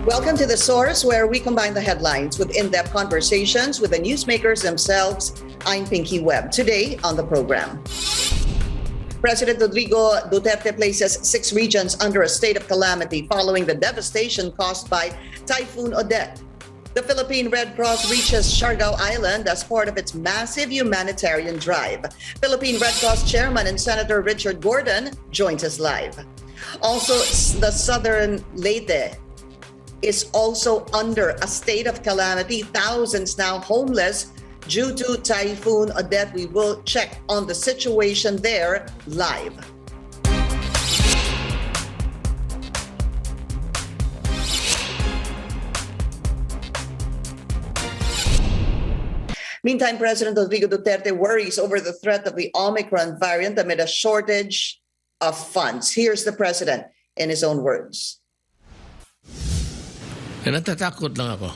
Welcome to The Source, where we combine the headlines with in-depth conversations with the newsmakers themselves. I'm Pinky Webb. Today on the program, President Rodrigo Duterte places 6 regions under a state of calamity following the devastation caused by Typhoon Odette. The Philippine Red Cross reaches Siargao Island as part of its massive humanitarian drive. Philippine Red Cross Chairman and Senator Richard Gordon joins us live. Also, the Southern Leyte is also under a state of calamity. Thousands now homeless due to Typhoon Odette. We will check on the situation there live. Meantime, President Rodrigo Duterte worries over the threat of the Omicron variant amid a shortage of funds. Here's the president in his own words. Natatakot lang ako.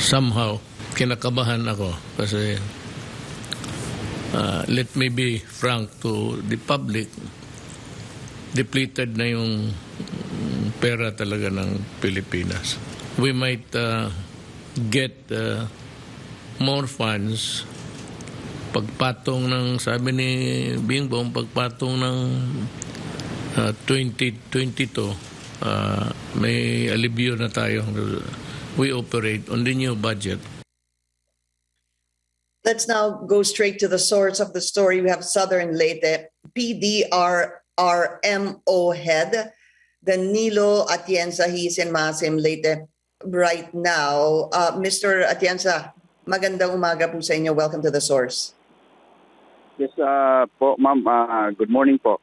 Somehow, kinakabahan ako kasi let me be frank to the public, depleted na yung pera talaga ng Pilipinas. We might get more funds pagpatong ng, sabi ni Bingbong, pagpatong ng 2022, may alibyo na tayo. We operate on the new budget. Let's now go straight to the source of the story. We have Southern Leyte PDRRMO head Danilo Atienza. He's in Masim Leyte right now. Mr. Atienza, magandang umaga po sa inyo. Welcome to the source. Yes po, ma'am. Good morning po.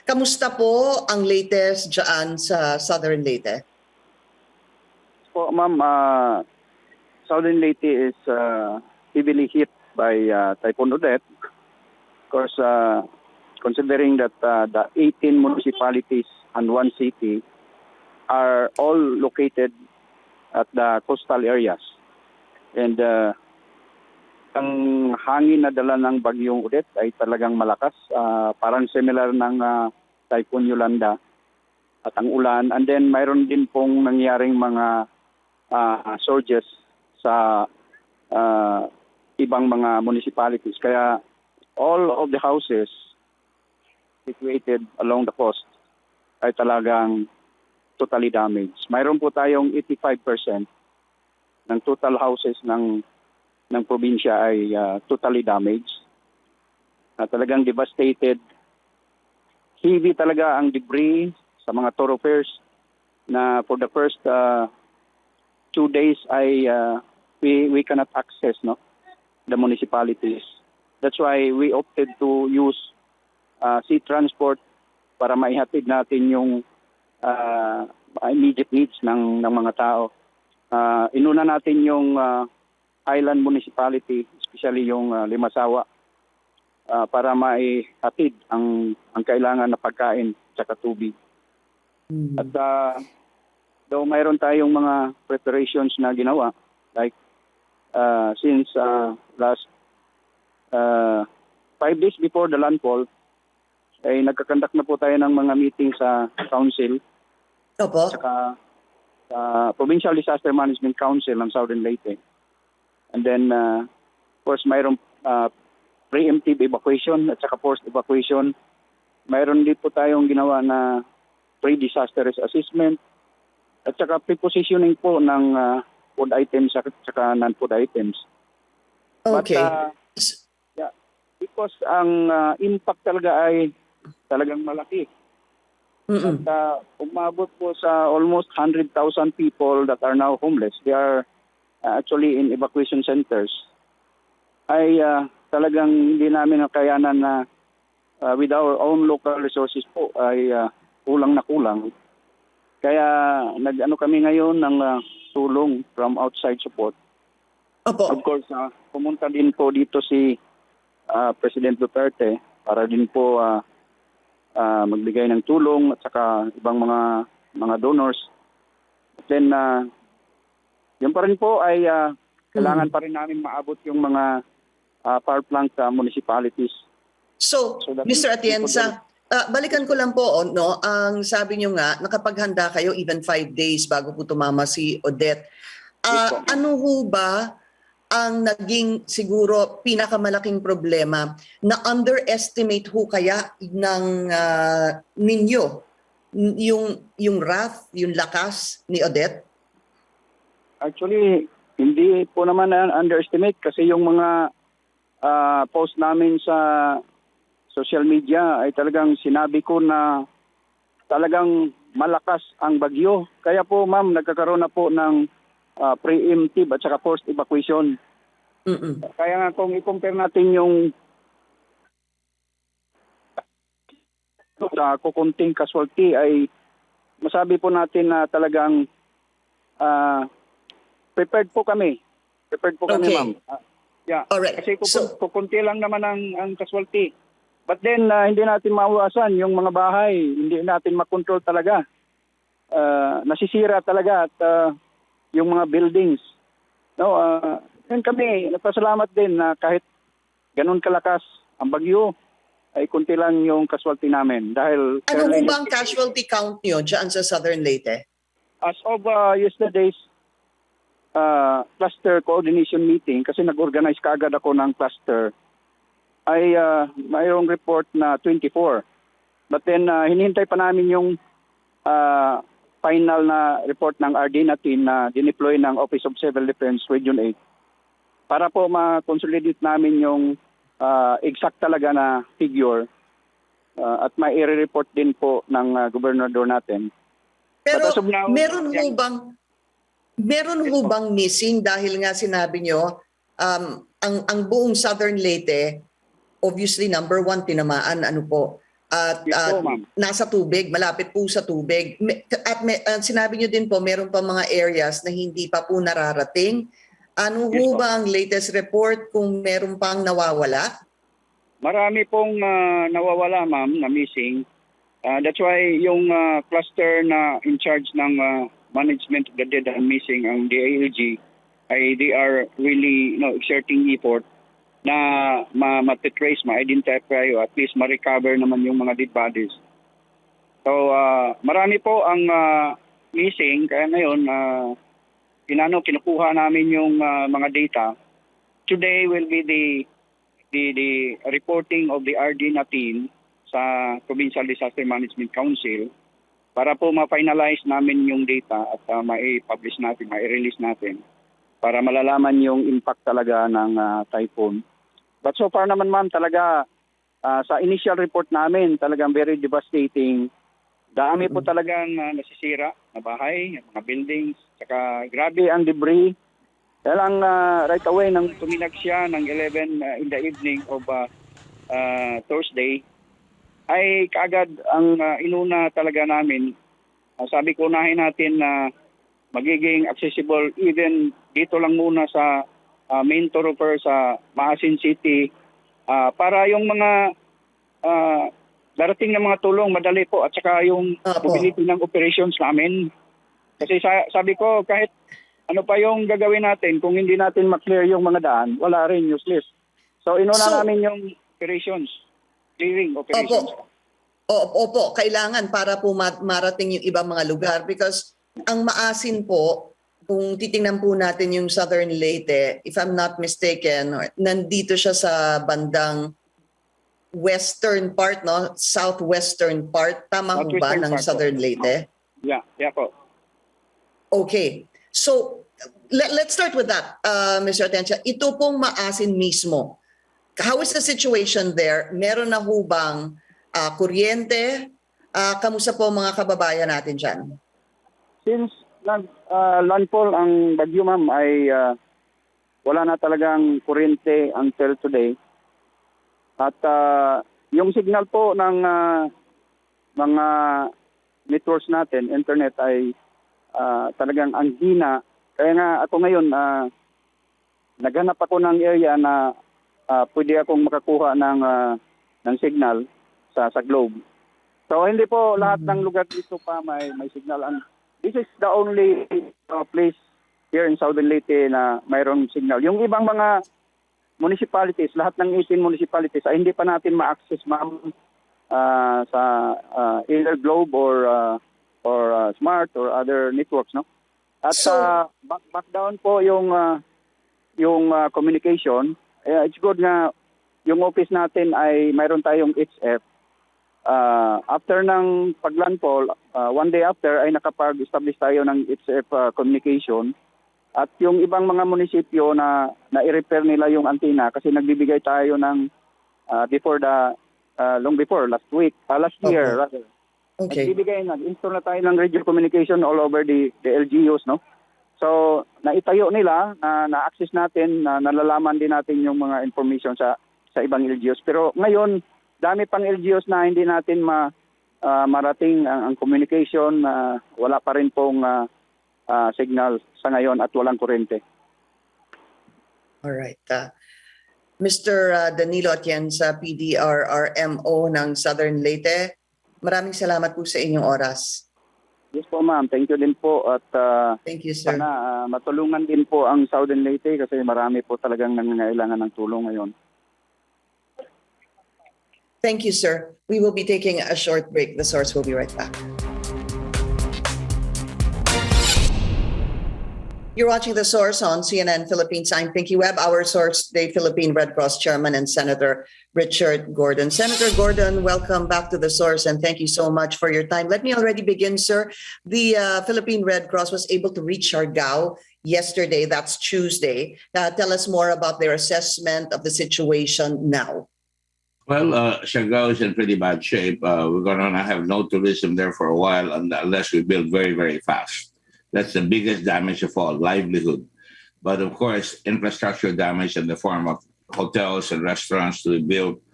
Kamusta po ang latest dyan sa Southern Leyte? Po, ma'am, Southern Leyte is heavily hit by Typhoon Odette. Of course, considering that the 18 municipalities and 1 city are all located at the coastal areas. And ang hangin na dala ng bagyong Odette ay talagang malakas, parang similar ng Typhoon Yolanda at ang ulan. And then mayroon din pong nangyaring mga surges sa ibang mga municipalities. Kaya all of the houses situated along the coast ay talagang totally damaged. Mayroon po tayong 85% ng total houses ng probinsya ay totally damaged. Talagang devastated. Heavy talaga ang debris sa mga thoroughfares na for the first 2 days ay we cannot access the municipalities. That's why we opted to use sea transport para maihatid natin yung immediate needs ng mga tao. Inuna natin yung island municipality, especially yung Limasawa, para maihatid ang kailangan na pagkain at tubig. At though mayroon tayong mga preparations na ginawa, like since last 5 days before the landfall, ay nagkakandak na po tayo ng mga meeting sa council. Opo. Saka Provincial Disaster Management Council ng Southern Leyte. And then, of course, mayroong preemptive evacuation at saka forced evacuation. Mayroon din po tayong ginawa na pre-disaster risk assessment at saka pre-positioning po ng food items at saka non-food items. Okay. But, because ang impact talaga ay talagang malaki. At umabot po sa almost 100,000 people that are now homeless. They are actually in evacuation centers, ay talagang hindi namin nakayanan na with our own local resources po ay kulang na kulang. Kaya nag-ano kami ngayon ng tulong from outside support. Opo. Of course, pumunta din po dito si President Duterte para din po magbigay ng tulong at saka ibang mga donors. Then yun pa rin po ay kailangan pa rin namin maabot yung mga power plant municipalities. So Mr. Atienza, Balikan ko lang po, no, ang sabi nyo nga, nakapaghanda kayo even 5 days bago po tumama si Odette. Yes po, ma'am. Ano ho ba ang naging siguro pinakamalaking problema na underestimate ho kaya ng ninyo yung wrath, yung lakas ni Odette? Actually, hindi po naman underestimate kasi yung mga post namin sa social media ay talagang sinabi ko na talagang malakas ang bagyo. Kaya po ma'am, nagkakaroon na po ng preemptive at saka forced evacuation. Mm-mm. Kaya nga kung i-compare natin yung sa kukunting casualty ay masabi po natin na talagang prepared po kami. Prepared po kami, Okay. ma'am. Yeah. Alright. Kasi So, kukunti lang naman ang casualty. But then, hindi natin mawasan yung mga bahay. Hindi natin makontrol talaga. Nasisira talaga at yung mga buildings. No, yun kami, nagpasalamat din na kahit ganun kalakas ang bagyo, ay kunti lang yung casualty namin. Dahil ano ho ba ang casualty count nyo dyan sa Southern Leyte? as of yesterday's cluster coordination meeting, kasi nag-organize kaagad ako ng cluster, ay mayroong report na 24. But then hinihintay pa namin yung final na report ng RD natin na dineploy ng Office of Civil Defense Region 8 para po ma-consolidate namin yung exact talaga na figure at mai-report din po ng gobernador natin. Pero But as of now, meron ho bang missing dahil nga sinabi nyo ang buong Southern Leyte obviously number 1 tinamaan ano po at Yes po, ma'am. nasa tubig, malapit po sa tubig. Sinabi nyo din po meron pa mga areas na hindi pa po nararating. Ano Yes ho po. ba ang latest report kung meron pang nawawala? Marami pong nawawala, ma'am, na missing. That's why yung cluster na in charge ng management of the dead and missing, ang DILG, ay they are really exerting effort na ma-trace, ma-identify, o at least ma-recover naman yung mga dead bodies. So, marami po ang missing. Kaya ngayon, kinukuha namin yung mga data. Today will be the reporting of the RD na team sa Provincial Disaster Management Council para po ma-finalize namin yung data at ma-publish natin, ma-release natin para malalaman yung impact talaga ng typhoon. But so far naman, ma'am, talaga sa initial report namin, talagang very devastating. Dami po talagang nasisira na bahay, mga buildings, saka grabe ang debris. Kaya lang right away nang tuminag siya ng 11 in the evening of Thursday, ay kaagad ang inuna talaga namin. Sabi ko, unahin natin na magiging accessible even dito lang muna sa main thoroughfare sa Maasin City para yung mga darating na mga tulong madali po at saka yung mobility ng operations namin. Kasi sabi ko, kahit ano pa yung gagawin natin kung hindi natin ma-clear yung mga daan, wala rin, useless. So inuna namin yung operations, clearing operations. Opo, kailangan para po marating yung ibang mga lugar because ang Maasin po, kung titingnan po natin yung Southern Leyte, if I'm not mistaken, nandito siya sa bandang western part, no? Southwestern part. Tama ho ba ng Southern Leyte? Yeah po. Okay. So, let's start with that, Mr. Atencia. Ito pong Maasin mismo. How is the situation there? Meron na ho bang kuryente? Kamusta po mga kababayan natin dyan? Since landfall ang bagyo, ma'am, ay wala na talagang kuryente until today. At yung signal po ng mga networks natin, internet, ay talagang ang hina. Kaya nga ako ngayon, naghanap ako ng area na pwede akong makakuha ng signal sa globe. So hindi po lahat ng lugar dito pa may signal. And this is the only place here in Southern Leyte na mayroong signal. Yung ibang mga municipalities, lahat ng 18 municipalities ay hindi pa natin ma-access, ma'am. sa either Globe or Smart or other networks, no? At back down po yung communication. It's good nga yung office natin ay mayroon tayong HF. After ng paglandfall, one day after ay nakapag-establish tayo ng HF communication. At yung ibang mga munisipyo na i-repair nila yung antenna kasi nagbibigay tayo ng long before last year rather. Okay. Nag-install na tayo ng radio communication all over the LGUs, no? So, naitayo nila, na-access natin, nalalaman din natin yung mga information sa ibang LGUs. Pero ngayon, dami pang LGUs na hindi natin marating ang communication, wala pa rin pong signal sa ngayon at walang kuryente. All right. Mr. Danilo Atienza, PDRRMO ng Southern Leyte, maraming salamat po sa inyong oras. Yes po ma'am, thank you din po at Thank you, sir. sana matulungan din po ang Southern Leyte kasi marami po talagang nangangailangan ng tulong ngayon. Thank you, sir. We will be taking a short break. The source will be right back. You're watching The Source on CNN Philippines. I'm Pinky Webb. Our source today, Philippine Red Cross Chairman and Senator Richard Gordon. Senator Gordon, welcome back to The Source and thank you so much for your time. Let me already begin, sir. The Philippine Red Cross was able to reach Siargao yesterday. That's Tuesday. Tell us more about their assessment of the situation now. Well, Siargao is in pretty bad shape. We're going to have no tourism there for a while unless we build very, very fast. That's the biggest damage of all, livelihood. But of course, infrastructure damage in the form of hotels and restaurants to be built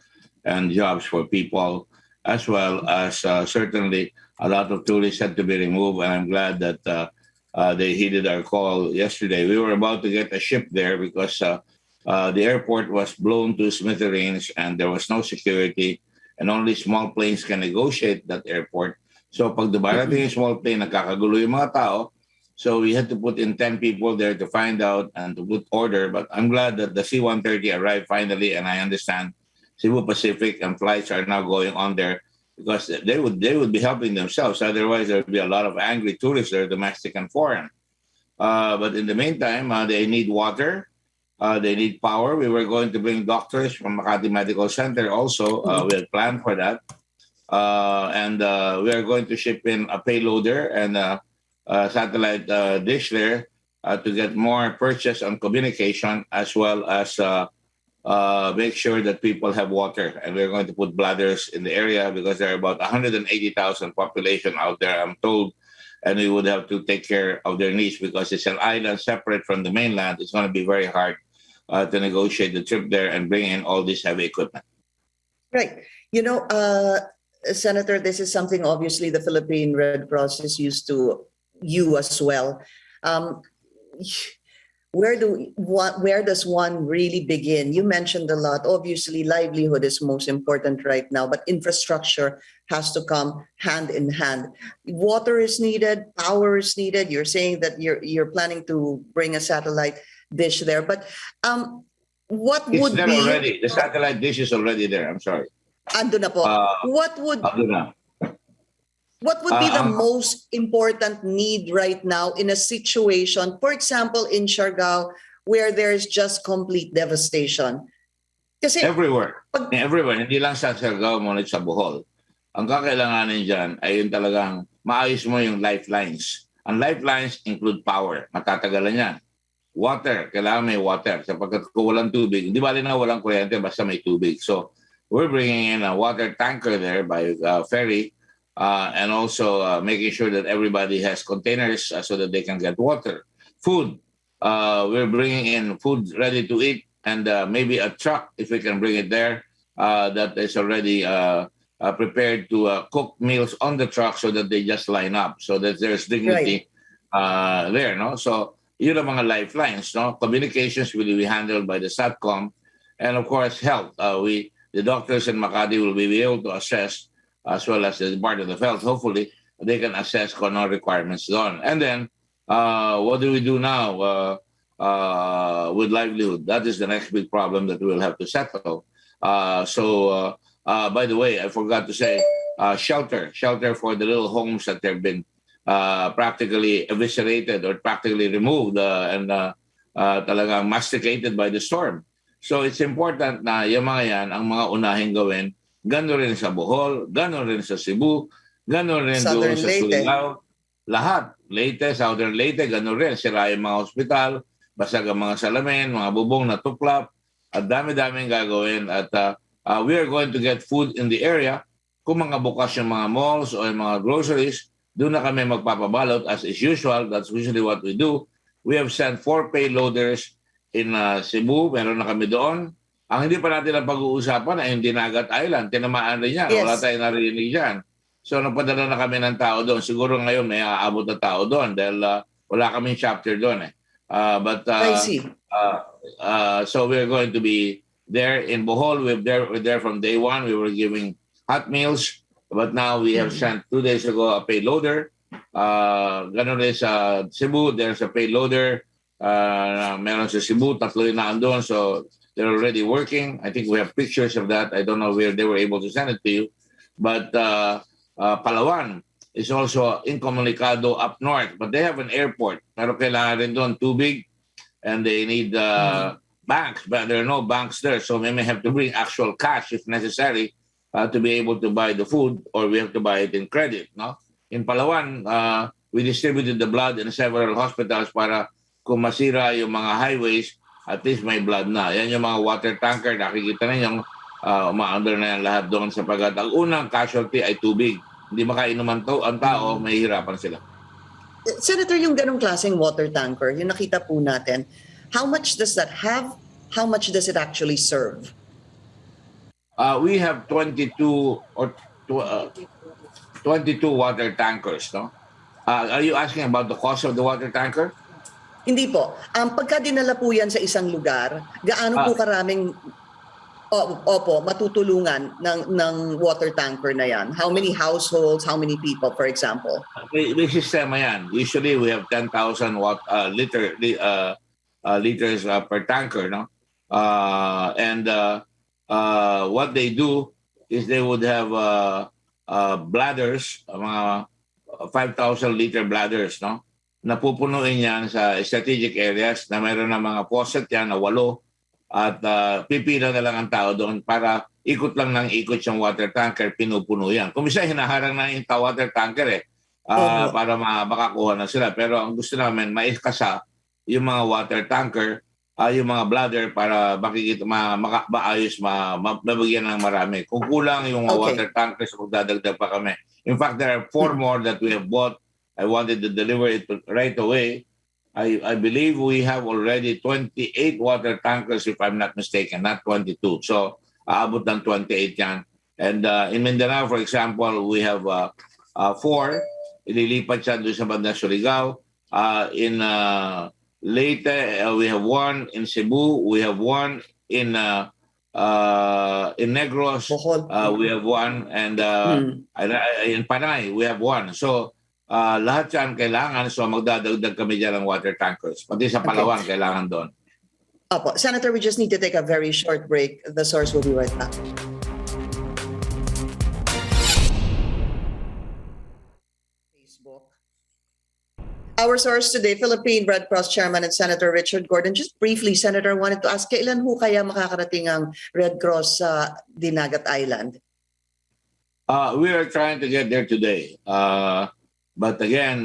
and jobs for people, as well as certainly a lot of tourists had to be removed. And I'm glad that they heeded our call yesterday. We were about to get a ship there because the airport was blown to smithereens and there was no security and only small planes can negotiate that airport. So pag dumarating yung small plane, nagkakagulo yung mga tao. So we had to put in 10 people there to find out and to put order. But I'm glad that the C-130 arrived finally, and I understand Cebu Pacific and flights are now going on there because they would be helping themselves. Otherwise, there would be a lot of angry tourists there, domestic and foreign. But in the meantime, they need water. They need power. We were going to bring doctors from Makati Medical Center also. We had planned for that. And we are going to ship in a payloader and satellite dish there to get more purchase on communication as well as make sure that people have water. And we're going to put bladders in the area because there are about 180,000 population out there, I'm told, and we would have to take care of their needs because it's an island separate from the mainland. It's going to be very hard to negotiate the trip there and bring in all this heavy equipment. Right. You know, Senator, this is something obviously the Philippine Red Cross is used to, you as well. Where does one really begin? You mentioned a lot. Obviously, livelihood is most important right now, but infrastructure has to come hand in hand. Water is needed, power is needed. You're saying that you're planning to bring a satellite dish there, but what It's would there be already. The satellite dish is already there. I'm sorry. Ando na po. What would be the most important need right now in a situation, for example, in Siargao, where there's just complete devastation? Kasi everywhere. Everywhere. Hindi lang sa Siargao, ngunit sa Bohol. Ang kakailanganin dyan ay yung talagang maayos mo yung lifelines. Ang lifelines include power. Matatagalan yan. Water. Kailangan may water. Sapagkat kung walang tubig, hindi bali na walang kuryente basta may tubig. So, we're bringing in a water tanker there by ferry. And also making sure that everybody has containers so that they can get water. Food, we're bringing in food ready to eat and maybe a truck, if we can bring it there, that is already prepared to cook meals on the truck so that they just line up, so that there's dignity there. No? So yun ang mga lifelines. No? Communications will be handled by the SATCOM. And of course, health. The doctors in Makati will be able to assess as well as the Department of Health, hopefully, they can assess kung ano requirements doon. And then, what do we do now with livelihood? That is the next big problem that we'll have to settle. So by the way, I forgot to say, shelter for the little homes that have been practically eviscerated or practically removed and talagang masticated by the storm. So it's important na yung mga yan, ang mga unahing gawin, gano'n rin sa Bohol, gano'n rin sa Cebu, gano'n rin doon Southern sa Leyte. Siargao. Lahat, Leyte, Southern Leyte, gano'n rin. Sira yung mga ospital, basag ang mga salamin, mga bubong na tuklap, at dami-daming gagawin. At we are going to get food in the area. Kung mga bukas yung mga malls o yung mga groceries, doon na kami magpapabalot as is usual. That's usually what we do. We have sent 4 payloaders in Cebu. Meron na kami doon. Ang hindi pa natin ang pag-uusapan ay yung Dinagat Island. Tinamaan rin yan. Yes. Wala tayong narinig dyan. So nagpadala na kami ng tao doon. Siguro ngayon may aabot na tao doon dahil wala kaming chapter doon eh. I see. So we're going to be there in Bohol. We're there from day one. We were giving hot meals. But now we have sent 2 days ago a payloader. Ganun rin sa Cebu, there's a payloader. Meron sa Cebu, 3 na andun. So they're already working. I think we have pictures of that. I don't know where they were able to send it to you. But Palawan is also incommunicado up north. But they have an airport. Pero kailangan rin doon tubig. And they need banks. But there are no banks there. So we may have to bring actual cash if necessary to be able to buy the food. Or we have to buy it in credit. No? In Palawan, we distributed the blood in several hospitals para kung masira yung mga highways, at least may blood na. Yan yung mga water tanker. Nakikita ninyo, umaandar na yan lahat doon sapagkat ang unang casualty ay tubig. Hindi makainom ang tao, may hirapan sila. Senator, yung ganong klaseng water tanker, yung nakita po natin, how much does that have? How much does it actually serve? We have 22 water tankers. No? Are you asking about the cost of the water tanker? Hindi po. Pagka dinala po yan sa isang lugar, gaano po karaming matutulungan ng water tanker na yan? How many households, how many people, for example? May sistema yan. Usually, we have 10,000 liters per tanker. No? What they do is they would have bladders, mga 5,000-liter bladders, no? Napupunuin yan sa strategic areas na mayroon na mga faucet yan na 8 at pipila na lang ang tao doon para ikot lang ng ikot yung water tanker, pinupuno yan. Kung isa hinaharang na yung water tanker para makakuha na sila. Pero ang gusto namin, maikasa yung mga water tanker, yung mga bladder para makikita, maayos, mabigyan ng marami. Kung kulang yung water tankers, magdadagdag pa kami. In fact, there are 4 more that we have bought. I wanted to deliver it right away. I believe we have already 28 water tankers, if I'm not mistaken, not 22. So, aabot ng 28 yan. And in Mindanao, for example, we have 4. Ililipat siya doon sa bandang Siargao. In Leyte, we have 1. In Cebu, we have 1. In Negros, we have 1. And in Panay, we have 1. So, lahat yan kailangan. So, magdadagdag kami dyan ng water tankers. Pati sa Palawan, kailangan doon. Opo. Senator, we just need to take a very short break. The source will be right back. Facebook. Our source today, Philippine Red Cross Chairman and Senator Richard Gordon. Just briefly, Senator, I wanted to ask, kailan ho kaya makakarating ang Red Cross sa Dinagat Island? We are trying to get there today. But again,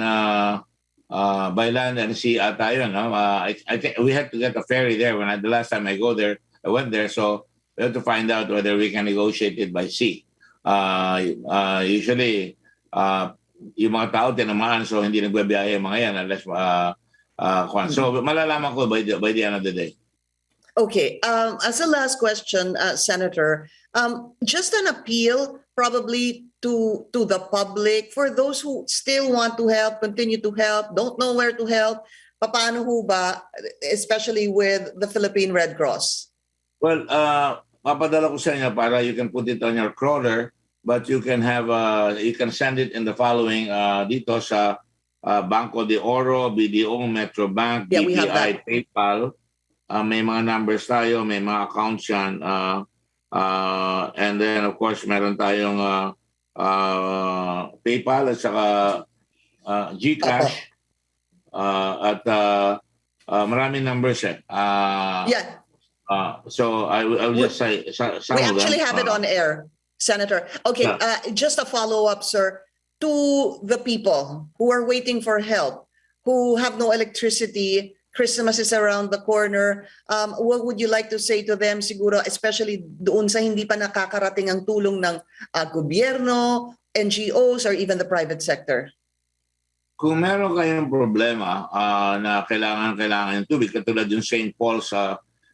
by land and sea ata yun. No? I think we had to get a ferry there. The last time I went there. So we have to find out whether we can negotiate it by sea. Usually, yung mga tao tinamaan, so hindi nagbabiyahe mga yan unless so malalaman ko by the end of the day. Okay. As a last question, Senator, just an appeal probably to the public for those who still want to help, continue to help, don't know where to help. Paano ho ba, especially with the Philippine Red Cross? Well, papadala ko sa inyo para you can put it on your crawler, but you can send it in the following dito sa Banco de Oro, BDO, Metro Bank, BPI, PayPal. May mga numbers tayo, may mga accounts yan. And then, of course, meron tayong PayPal at saka GCash. At maraming numbers eh. Yeah, So I'll just say some we of them. actually have it on air, Senator. Okay, just a follow-up, sir, to the people who are waiting for help, who have no electricity. Christmas is around the corner. What would you like to say to them, siguro, especially doon sa hindi pa nakakarating ang tulong ng gobyerno, NGOs, or even the private sector? Kung meron kayong problema na kailangan yung tubig, katulad yung St. Paul's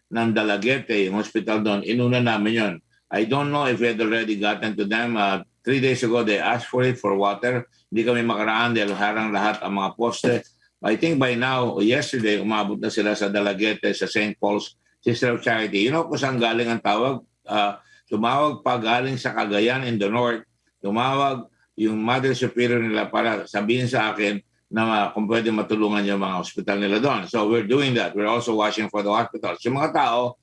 ng Dalaguete, yung hospital doon, inuna namin yon. I don't know if we had already gotten to them. 3 days ago, they asked for it for water. Hindi kami makaraan dahil harang lahat ang mga poste. I think by now, yesterday, umabot na sila sa Dalaguete, sa St. Paul's Sister of Charity. You know kung saan galing ang tawag? Tumawag pa galing sa Cagayan in the north. Tumawag yung Mother Superior nila para sabihin sa akin na kung pwede matulungan yung mga hospital nila doon. So we're doing that. We're also watching for the hospitals. Yung mga tao,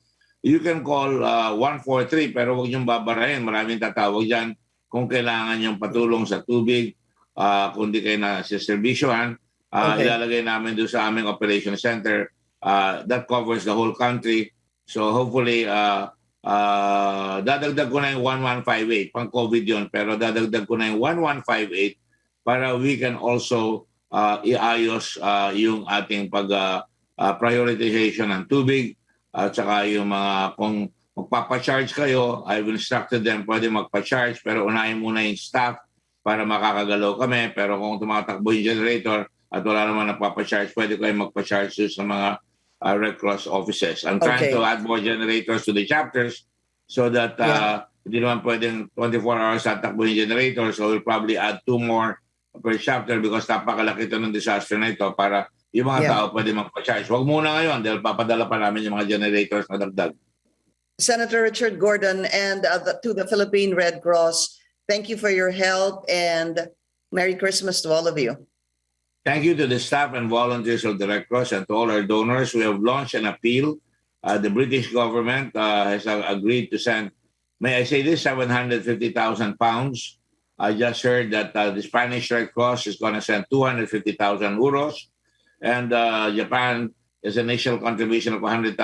you can call 143 pero huwag niyong babarahin. Maraming tatawag dyan kung kailangan yung patulong sa tubig, kung di kayo na sa servisyohan. Ilalagay namin doon sa aming operation center. That covers the whole country. So hopefully, dadagdag ko na yung 1158. Pang-COVID yun. Pero dadagdag ko na yung 1158 para we can also iayos yung ating prioritization ng tubig at saka yung mga kung magpapacharge kayo, I've instructed them pwede magpa-charge pero unahin muna yung staff para makakagalaw kami. Pero kung tumatakbo yung generator at wala naman nagpapacharge, pwede kayo magpa-charge sa mga Red Cross offices. I'm trying to add more generators to the chapters so that hindi naman pwedeng 24 hours tatakbo yung generator. So we'll probably add 2 more per chapter because napakalaki ito ng disaster na ito para yung mga tao pwede magpa-charge. Huwag muna ngayon dahil papadala pa namin yung mga generators na dagdag. Senator Richard Gordon and to the Philippine Red Cross, thank you for your help and Merry Christmas to all of you. Thank you to the staff and volunteers of the Red Cross and to all our donors. We have launched an appeal. The British government has agreed to send, may I say this, 750,000 pounds. I just heard that the Spanish Red Cross is going to send 250,000 euros. And Japan is an initial contribution of 100,000.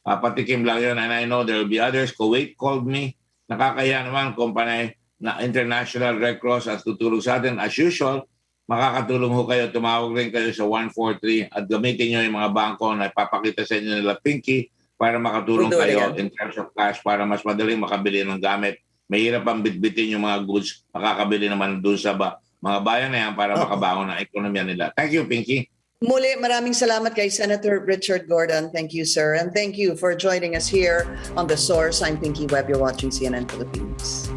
Patikim lang yun. And I know there will be others. Kuwait called me. Nakakaya naman kumpanya na International Red Cross at tutulong sa atin. As usual, makakatulong ho kayo. Tumawag rin kayo sa 143 at gamitin nyo yung mga bangko na ipapakita sa inyo nila Pinky para makatulong kayo in terms of cash para mas madaling makabili ng gamit. Mahirap ang bitbitin yung mga goods, makakabili naman doon sa mga bayan na yan para makabangon ang ekonomiya nila. Thank you, Pinky. Muli, maraming salamat kay Senator Richard Gordon. Thank you, sir. And thank you for joining us here on The Source. I'm Pinky Webb. You're watching CNN Philippines.